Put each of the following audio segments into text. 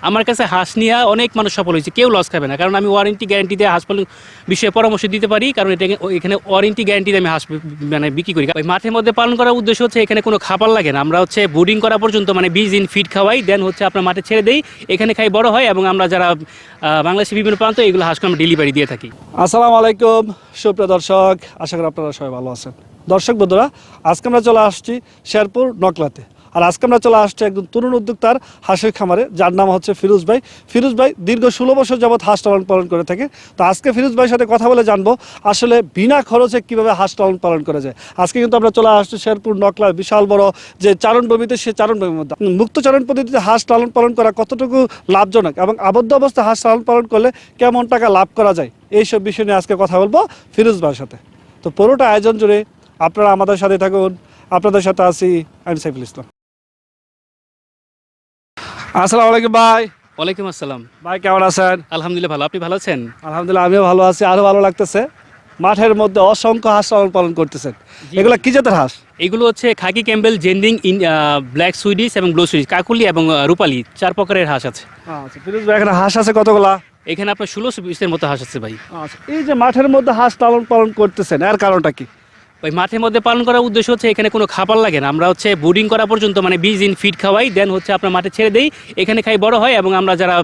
আমার কাছে হাঁস নিয়ে অনেক মানুষ সফল হয়েছে, কেউ লস খাবে না, কারণ আমি ওয়ারেন্টি গ্যারান্টি দিয়ে হাঁস পালন বিষয়ে পরামর্শ দিতে পারি, কারণ এটা এখানে ওয়ারেন্টি গ্যারান্টি দিয়ে আমি হাঁস মানে বিক্রি করি। ওই মাঠের মধ্যে পালন করার উদ্দেশ্য হচ্ছে এখানে কোনো খাবার লাগে না, আমরা হচ্ছে বোর্ডিং করা পর্যন্ত মানে 20 দিন ফিড খাওয়াই, দেন হচ্ছে আপনার মাঠে ছেড়ে দেই, এখানে খাই বড় হয়, এবং আমরা যারা বাংলাদেশের বিভিন্ন প্রান্ত এগুলো হাঁসকে আমরা ডেলিভারি দিয়ে থাকি। আসসালামু আলাইকুম সুপ্রিয় দর্শক, আশা করি আপনারা সবাই ভালো আছেন। দর্শক বন্ধুরা, আজকে আমরা চলে আসছি শেরপুর নকলাতে। আর আজকে আমরা চলে আসছি একজন তরুণ উদ্যোক্তার হাঁসের খামারে, যার নাম হচ্ছে ফিরোজ ভাই। ফিরোজ ভাই দীর্ঘ 16 বছর যাবৎ হাঁস লালন পালন করে থাকে। তো আজকে ফিরোজ ভাইয়ের সাথে কথা বলে জানবো আসলে বিনা খরচে কীভাবে হাঁস লালন পালন করা যায়। আজকে কিন্তু আমরা চলে আসছি শেরপুর নকলার বিশাল বড় যে চারণভূমিতে, সে চারণভূমির মধ্যে মুক্ত চারণ পদ্ধতিতে হাঁস লালন পালন করা কতটুকু লাভজনক এবং আবদ্ধ অবস্থায় হাঁস লালন পালন করলে কেমন টাকা লাভ করা যায়, এইসব বিষয় নিয়ে আজকে কথা বলবো ফিরোজ ভাইয়ের সাথে। তো পুরোটা আয়োজন জুড়ে আপনারা আমাদের সাথে থাকুন। আপনাদের সাথে আছি আমি সাইফুল ইসলাম। আসসালামু আলাইকুম ভাই। ওয়ালাইকুম আসসালাম ভাই, কেমন আছেন? আলহামদুলিল্লাহ ভালো, আপনি ভালো আছেন? আলহামদুলিল্লাহ, আমিও ভালো আছি। আরো ভালো লাগতেছে, মাঠের মধ্যে অসংখ্য হাঁস লালন পালন করতেছেন। এগুলা কি জাতের হাঁস? এগুলো হচ্ছে খাকি ক্যাম্বেল, জেন্ডিং, ব্ল্যাক সুইডিশ এবং ব্লু সুইডিশ, কাকুলি এবং রূপালি, 4 প্রকারের হাঁস আছে। আচ্ছা ফিরোজ ভাই, এখানে হাঁস আছে কতগুলা? এখানে আপনার 1600 পিসের মতো হাঁস আছে ভাই। আচ্ছা, এই যে মাঠের মধ্যে হাঁস লালন পালন করতেছেন, এর কারণটা কি? ওই মাঠের মধ্যে পালন করার উদ্দেশ্য হচ্ছে এখানে কোনো খাবার লাগে না, আমরা হচ্ছে বোর্ডিং করা পর্যন্ত মানে 20 দিন ফিড খাওয়াই, দেন হচ্ছে আপনার মাঠে ছেড়ে দেই, এখানে খাই বড় হয়, এবং আমরা যারা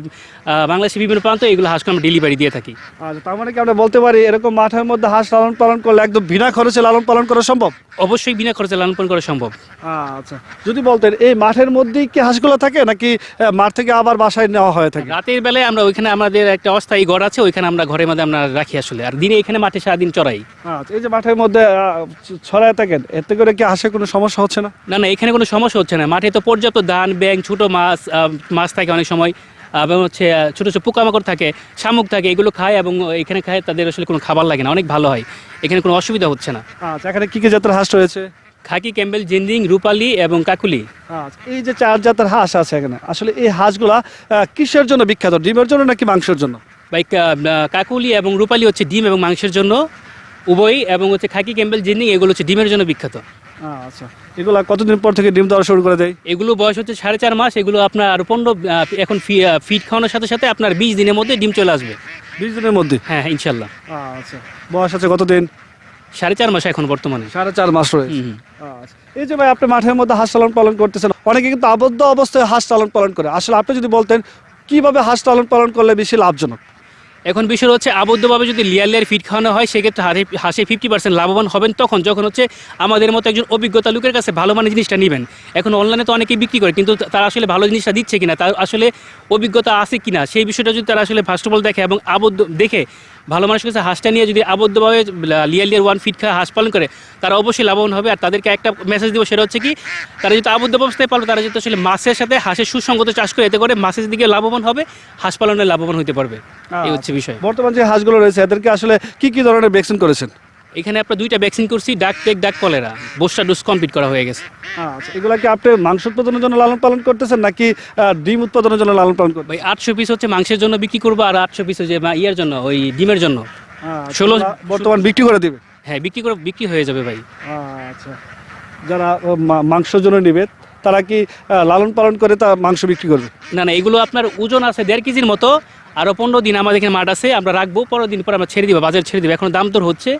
বাংলাদেশের বিভিন্ন প্রান্ত এগুলো হাঁসকে আমরা ডেলিভারি দিয়ে থাকি। আচ্ছা, তার মানে কি আমরা বলতে পারি এরকম মাঠের মধ্যে হাঁস লালন পালন করলে একদম বিনা খরচে লালন পালন করা সম্ভব? অবশ্যই বিনা খরচে লালন পালন করা সম্ভব। আচ্ছা, যদি বলতেন এই মাঠের মধ্যেই কি হাঁসগুলো থাকে, নাকি মাঠ থেকে আবার বাসায় নেওয়া হয়ে থাকে? রাতের বেলায় আমরা ওইখানে আমাদের একটা অস্থায়ী ঘর আছে, ওইখানে আমরা ঘরের মধ্যে আমরা রাখি আসলে, আর দিনে এখানে মাঠে সারাদিন চড়াই। আচ্ছা, এই যে মাঠের মধ্যে ছড়ায় থাকেন, এতে করে কি হাঁসের কোনো সমস্যা হচ্ছে না? না না, এখানে কোনো সমস্যা হচ্ছে না, মাঠে তো পর্যাপ্ত ধান, ব্যাঙ, ছোটো মাছ মাছ থাকে অনেক সময়, এবং হচ্ছে ছোটো ছোটো পোকামাকড় থাকে, শামুক থাকে, এগুলো খায়, এবং এখানে খায়, তাদের আসলে কোনো খাবার লাগে না, অনেক ভালো হয়, এখানে কোনো অসুবিধা হচ্ছে না। আচ্ছা, এখানে কি কি জাতের হাঁস রয়েছে? খাকি ক্যাম্বেল, জেন্ডিং, রূপালি এবং কাকুলি। আচ্ছা, এই যে 4 জাতের হাঁস আছে এখানে, আসলে এই হাঁসগুলা কিসের জন্য বিখ্যাত? ডিমের জন্য নাকি মাংসের জন্য? ভাই কাকুলি এবং রূপালি হচ্ছে ডিম এবং মাংসের জন্য উভয়ই, এবং হচ্ছে খাকি ক্যাম্বেল, জেন্ডিং এগুলো হচ্ছে ডিমের জন্য বিখ্যাত। আচ্ছা, এগুলা কতদিন পর থেকে ডিম দেওয়া শুরু করে দেয়? এগুলো বয়স হচ্ছে 4.5 মাস, এগুলো আপনার আরও 15 এখন ফিড খাওয়ানোর সাথে সাথে আপনার 20 দিনের মধ্যে ডিম চলে আসবে। 20 দিনের মধ্যে? হ্যাঁ হ্যাঁ, ইনশাল্লাহ। আচ্ছা, বয়স আছে কতদিন? 4.5 মাস এখন বর্তমানে। 4.5 মাস রয়েছে। আচ্ছা, এই যে ভাই আপনি মাঠের মধ্যে হাঁস লালন পালন করতেছেন, অনেকে কিন্তু আবদ্ধ অবস্থায় হাঁস লালন পালন করে, আসলে আপনি যদি বলতেন কিভাবে হাঁস লালন পালন করলে বেশি লাভজনক? এখন বিষয় হচ্ছে আবদ্ধভাবে যদি লেয়ার ফিড খাওয়ানো হয়, সেক্ষেত্রে হাঁসে 50% লাভবান হবেন তখন যখন হচ্ছে আমাদের মতো একজন অভিজ্ঞতা লোকের কাছে ভালো মানের জিনিসটা নেবেন। এখন অনলাইনে তো অনেকেই বিক্রি করে, কিন্তু তারা আসলে ভালো জিনিসটা দিচ্ছে কিনা, তার আসলে অভিজ্ঞতা আছে কিনা, সেই বিষয়টা যদি তারা আসলে ফার্স্ট অফ অল দেখে, এবং আবদ্ধ দেখে ভালো মানুষের কাছে হাঁসটা নিয়ে যদি আবদ্ধভাবে লিয়ার 1 ফিট খাওয়া হাঁস পালন করে, তারা অবশ্যই লাভবান হবে। আর তাদেরকে একটা মেসেজ দেবো, সেটা হচ্ছে কি, তারা যদি আবদ্ধ অবস্থায় পালন, তারা যদি আসলে মাছের সাথে হাঁসের সুসংগত চাষ করে, এতে করে মাছের দিকে লাভবান হবে, হাঁস পালনে লাভবান হতে পারবে। এই হচ্ছে বিষয়। বর্তমান যে হাঁসগুলো রয়েছে এদেরকে আসলে কি কি ধরনের ভ্যাকসিন করেছেন? এখানে আপনার 2টা ভ্যাকসিন করছি, ডাক টেক, ডাক কলেরা, বুস্টার ডোজ কমপ্লিট করা হয়ে গেছে। আচ্ছা, এগুলা কি আপনি মাংস উৎপাদনের জন্য লালন পালন করতেছেন, নাকি ডিম উৎপাদনের জন্য লালন পালন করতেছেন? ভাই 800 পিস হচ্ছে মাংসের জন্য বিক্রি করবো, আর 800 পিস হচ্ছে ইয়ের জন্য, ওই ডিমের জন্য। 16 বর্তমান বিক্রি করে দিবে? হ্যাঁ, বিক্রি হয়ে যাবে ভাই। আচ্ছা, যারা মাংসের জন্য নিবে তারা কি লালন পালন করে তা মাংস বিক্রি করবে? না না, এগুলো আপনার ওজন আছে 1.5 কেজির মতো, আরও 15 দিন আমাদের এখানে মাঠ আছে, আমরা রাখবো, 15 দিন পর আমরা ছেড়ে দিব, বাজারে ছেড়ে দিব, এখন দাম দর হচ্ছে,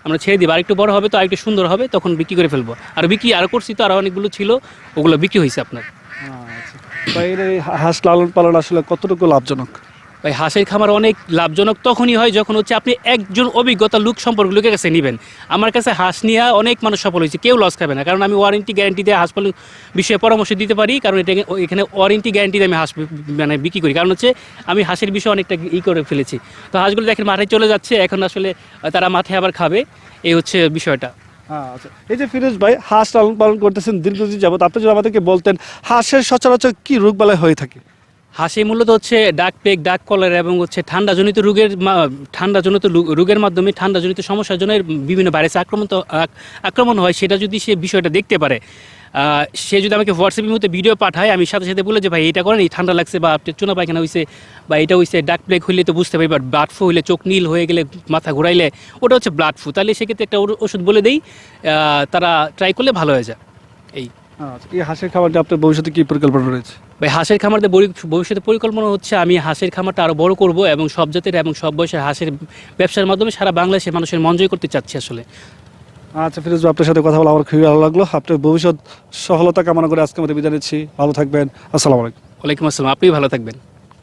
আমরা ছেড়ে দিব, আর একটু বড় হবে তো আর একটু সুন্দর হবে, তখন বিক্রি করে ফেলবো। আর বিক্রি আরও করছি তো, আরও অনেকগুলো ছিল, ওগুলো বিক্রি হয়েছে আপনার। আচ্ছা, তাই এই হাঁস লালন পালন আসলে কতটুকু লাভজনক? ভাই হাঁসের খামার অনেক লাভজনক তখনই হয় যখন হচ্ছে আপনি একজন অভিজ্ঞতা লোক সম্পর্ক লোকের কাছে নেবেন। আমার কাছে হাঁস নিয়ে অনেক মানুষ সফল হয়েছে, কেউ লস খাবে না, কারণ আমি ওয়ারেন্টি গ্যারান্টি দিয়ে হাঁস পালন বিষয়ে পরামর্শ দিতে পারি, কারণ এটা এখানে ওয়ারেন্টি গ্যারান্টি দিয়ে আমি হাঁস মানে বিক্রি করি, কারণ হচ্ছে আমি হাঁসের বিষয়ে অনেকটা করে ফেলেছি। তো হাঁসগুলো দেখেন মাঠে চলে যাচ্ছে, এখন আসলে তারা মাঠে আবার খাবে, এই হচ্ছে বিষয়টা। আচ্ছা, এই যে ফিরোজ ভাই হাঁস লালন পালন করতেছেন দীর্ঘদিন যাবত, আপনি যদি আমাদেরকে বলতেন হাঁসের সচরাচর কি রোগ বালাই হয়ে থাকে? হাঁসি মূলত হচ্ছে ডাক পেক, ডাক কলেরা এবং হচ্ছে ঠান্ডাজনিত রোগের মাধ্যমে, ঠান্ডাজনিত সমস্যার জন্য বিভিন্ন ভাইরাসে আক্রমণ হয়। সেটা যদি সে বিষয়টা দেখতে পারে, সে যদি আমাকে হোয়াটসঅ্যাপের মধ্যে ভিডিও পাঠায়, আমি সাথে সাথে বলে যে ভাই এটা করেন, এই ঠান্ডা লাগছে, বা আপনার চুনা পায়খানা হয়েছে, বা এটা হয়েছে, ডাক প্লেগ হইলে তো বুঝতে পারি, বা ব্লাড ফ্লু হইলে, চোখ নীল হয়ে গেলে, মাথা ঘুরাইলে, ওটা হচ্ছে ব্লাড ফ্লু, তাহলে সেক্ষেত্রে একটা ওষুধ বলে দেই, তারা ট্রাই করলে ভালো হয়ে যায়। এই আচ্ছা, এই হাঁসের খামারটি আপনার ভবিষ্যতে কি পরিকল্পনা রয়েছে? ভাই হাঁসের খামারদের ভবিষ্যতে পরিকল্পনা হচ্ছে আমি হাঁসের খামারটা আরও বড় করব এবং সব জাতের এবং সব বয়সের হাঁসের ব্যবসার মাধ্যমে সারা বাংলাদেশের মানুষের মন জয় করতে চাচ্ছি আসলে। আচ্ছা ফিরোজ ভাই, আপনার সাথে কথা বলে আমার খুবই ভালো লাগলো। আপনার ভবিষ্যৎ সফলতা কামনা করে আজকে আমাদের বিদায় নিচ্ছি। ভালো থাকবেন। আসসালামু আলাইকুম। ওয়ালাইকুম আসসালাম, আপনিও ভালো থাকবেন।